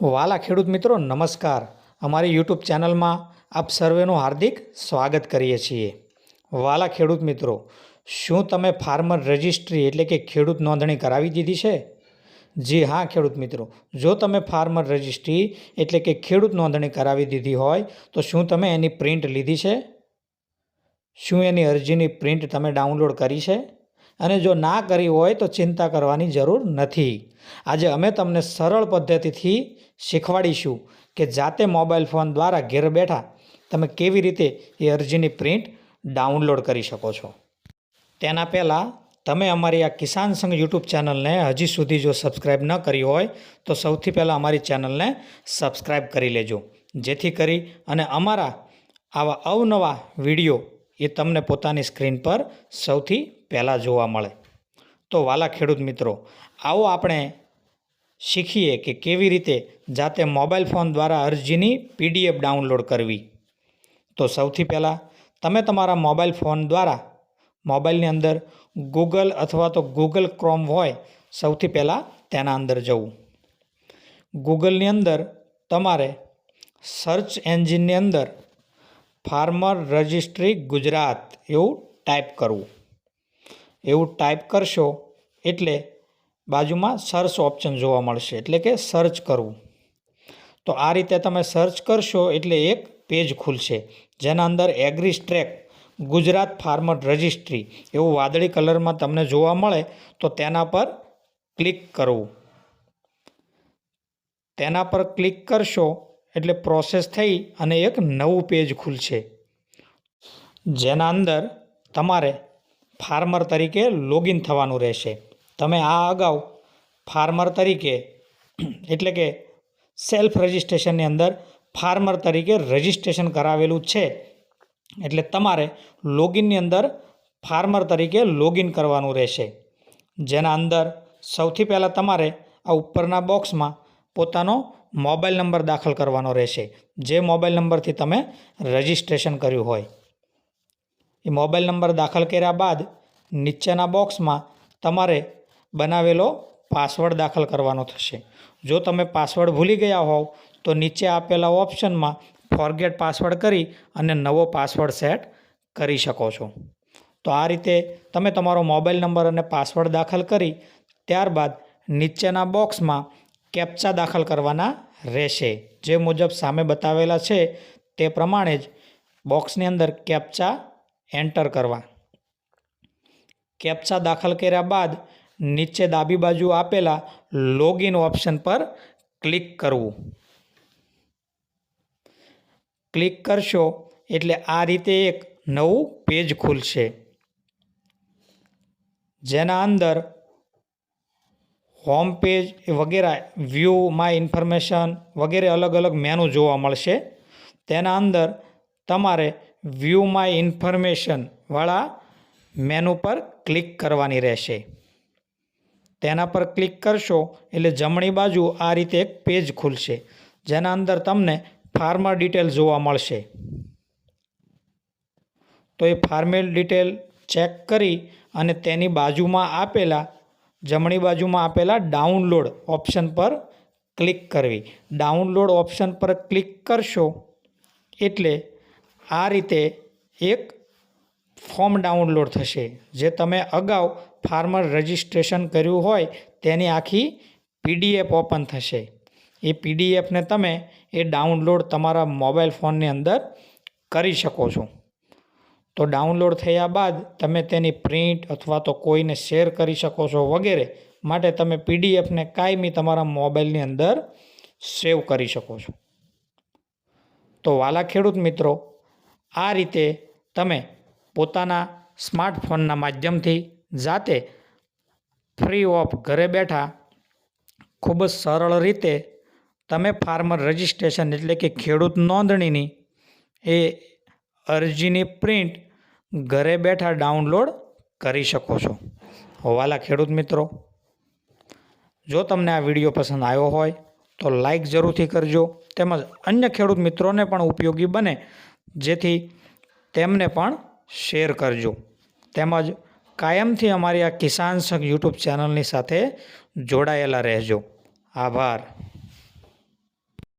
વાલા ખેડૂત મિત્રો નમસ્કાર. અમારી યુટ્યુબ ચેનલમાં આપ સર્વેનું હાર્દિક સ્વાગત કરીએ છીએ. વાલા ખેડૂત મિત્રો, શું તમે ફાર્મર રજિસ્ટ્રી એટલે કે ખેડૂત નોંધણી કરાવી દીધી છે? જી હા ખેડૂત મિત્રો, જો તમે ફાર્મર રજિસ્ટ્રી એટલે કે ખેડૂત નોંધણી કરાવી દીધી હોય તો શું તમે એની પ્રિન્ટ લીધી છે? શું એની અરજીની પ્રિન્ટ તમે ડાઉનલોડ કરી છે? અને જો ના કરી હોય તો ચિંતા કરવાની જરૂર નથી. આજે અમે તમને સરળ પદ્ધતિથી શીખવાડીશું કે જાતે મોબાઈલ ફોન દ્વારા ઘેર બેઠા તમે કેવી રીતે એ અરજીની પ્રિન્ટ ડાઉનલોડ કરી શકો છો. તેના પહેલાં તમે અમારી આ કિસાન સંઘ યુટ્યુબ ચેનલને હજી સુધી જો સબસ્ક્રાઈબ ન કરી હોય તો સૌથી પહેલાં અમારી ચેનલને સબસ્ક્રાઈબ કરી લેજો, જેથી કરી અને અમારા આવા અવનવા વિડીયો એ તમને પોતાની સ્ક્રીન પર સૌથી પહેલાં જોવા મળે. તો વાલા ખેડૂત મિત્રો, આવો આપણે શીખીએ કે કેવી રીતે જાતે મોબાઈલ ફોન દ્વારા અરજીની પીડીએફ ડાઉનલોડ કરવી. તો સૌથી પહેલાં તમે તમારા મોબાઈલ ફોન દ્વારા મોબાઈલની અંદર ગૂગલ અથવા તો ગૂગલ ક્રોમ હોય, સૌથી પહેલાં તેના અંદર જવું. ગૂગલની અંદર તમારે સર્ચ એન્જિનની અંદર ફાર્મર રજિસ્ટ્રી ગુજરાત એવું ટાઈપ કરવું. એવું ટાઈપ કરશો એટલે બાજુમાં સર્ચ ઓપ્શન જોવા મળશે, એટલે કે સર્ચ કરવું. તો આ રીતે તમે સર્ચ કરશો એટલે એક પેજ ખુલશે, જેના અંદર એગ્રીસ્ટ્રેક ગુજરાત ફાર્મર રજિસ્ટ્રી એવું વાદળી કલરમાં તમને જોવા મળે. તો તેના પર ક્લિક કરવું. તેના પર ક્લિક કરશો એટલે પ્રોસેસ થઈ અને એક નવું પેજ ખુલશે, જેના અંદર તમારે ફાર્મર તરીકે લોગિન થવાનું રહેશે. તમે આ અગાઉ ફાર્મર તરીકે એટલે કે સેલ્ફ રજિસ્ટ્રેશનની અંદર ફાર્મર તરીકે રજિસ્ટ્રેશન કરાવેલું છે, એટલે તમારે લોગિનની અંદર ફાર્મર તરીકે લોગિન કરવાનું રહેશે. જેના અંદર સૌથી પહેલાં તમારે આ ઉપરના બોક્સમાં પોતાનો મોબાઈલ નંબર દાખલ કરવાનો રહેશે, જે મોબાઈલ નંબરથી તમે રજિસ્ટ્રેશન કર્યું હોય. એ મોબાઈલ નંબર દાખલ કર્યા બાદ નીચેના બોક્સમાં તમારે બનાવેલો પાસવર્ડ દાખલ કરવાનો થશે. જો તમે પાસવર્ડ ભૂલી ગયા હોવ તો નીચે આપેલા ઓપ્શનમાં ફોરગેટ પાસવર્ડ કરી અને નવો પાસવર્ડ સેટ કરી શકો છો. તો આ રીતે તમે તમારો મોબાઈલ નંબર અને પાસવર્ડ દાખલ કરી ત્યારબાદ નીચેના બોક્સમાં કેપ્ચા દાખલ કરવાના રહેશે. જે મુજબ સામે બતાવેલા છે તે પ્રમાણે જ બોક્સની અંદર કેપ્ચા એન્ટર કરવા. કેપ્ચા દાખલ કર્યા બાદ નીચે ડાબી બાજુ આપેલા લોગિન ઓપ્શન પર ક્લિક કરવું. ક્લિક કરશો એટલે આ રીતે એક નવું પેજ ખુલશે, જેના અંદર હોમ પેજ વગેરે વ્યૂ માય ઇન્ફોર્મેશન વગેરે અલગ અલગ મેનુ જોવા મળશે. તેના અંદર તમારે વ્યૂ માય ઇન્ફોર્મેશનવાળા મેનુ પર ક્લિક કરવાની રહેશે. તેના પર ક્લિક કરશો એટલે જમણી બાજુ આ રીતે એક પેજ ખુલશે, જેના અંદર તમને ફાર્મર ડિટેલ જોવા મળશે. તો એ ફાર્મર ડિટેલ ચેક કરી અને તેની બાજુમાં આપેલા જમણી બાજુમાં આપેલા ડાઉનલોડ ઓપ્શન પર ક્લિક કરવી. ડાઉનલોડ ઓપ્શન પર ક્લિક કરશો એટલે આ રીતે એક ફોર્મ ડાઉનલોડ થશે, જે તમે અગાઉ ફાર્મર રજિસ્ટ્રેશન કર્યું હોય તેની આખી પીડીએફ ઓપન થશે. એ પીડીએફને તમે એ ડાઉનલોડ તમારા મોબાઈલ ફોનની અંદર કરી શકો છો. તો ડાઉનલોડ થયા બાદ તમે તેની પ્રિન્ટ અથવા તો કોઈને શેર કરી શકો છો વગેરે માટે તમે પીડીએફને કાયમી તમારા મોબાઈલની અંદર સેવ કરી શકો છો. તો વાલા ખેડૂત મિત્રો, આ રીતે તમે પોતાના સ્માર્ટફોનના માધ્યમથી જાતે ફ્રી ઓફ ઘરે બેઠા ખૂબ જ સરળ રીતે તમે ફાર્મર રજિસ્ટ્રેશન એટલે કે ખેડૂત નોંધણીની એ અરજીની પ્રિન્ટ ઘરે બેઠા ડાઉનલોડ કરી શકો છો. વાલા ખેડૂત મિત્રો, જો તમને આ વિડીયો પસંદ આવ્યો હોય તો લાઈક જરૂરથી કરજો, તેમજ અન્ય ખેડૂત મિત્રોને પણ ઉપયોગી બને જેથી તેમને પણ શેર કરજો. તેમજ કાયમથી અમારી આ કિસાન સંઘ યુટ્યુબ ચેનલની સાથે જોડાયેલા રહેજો. આભાર.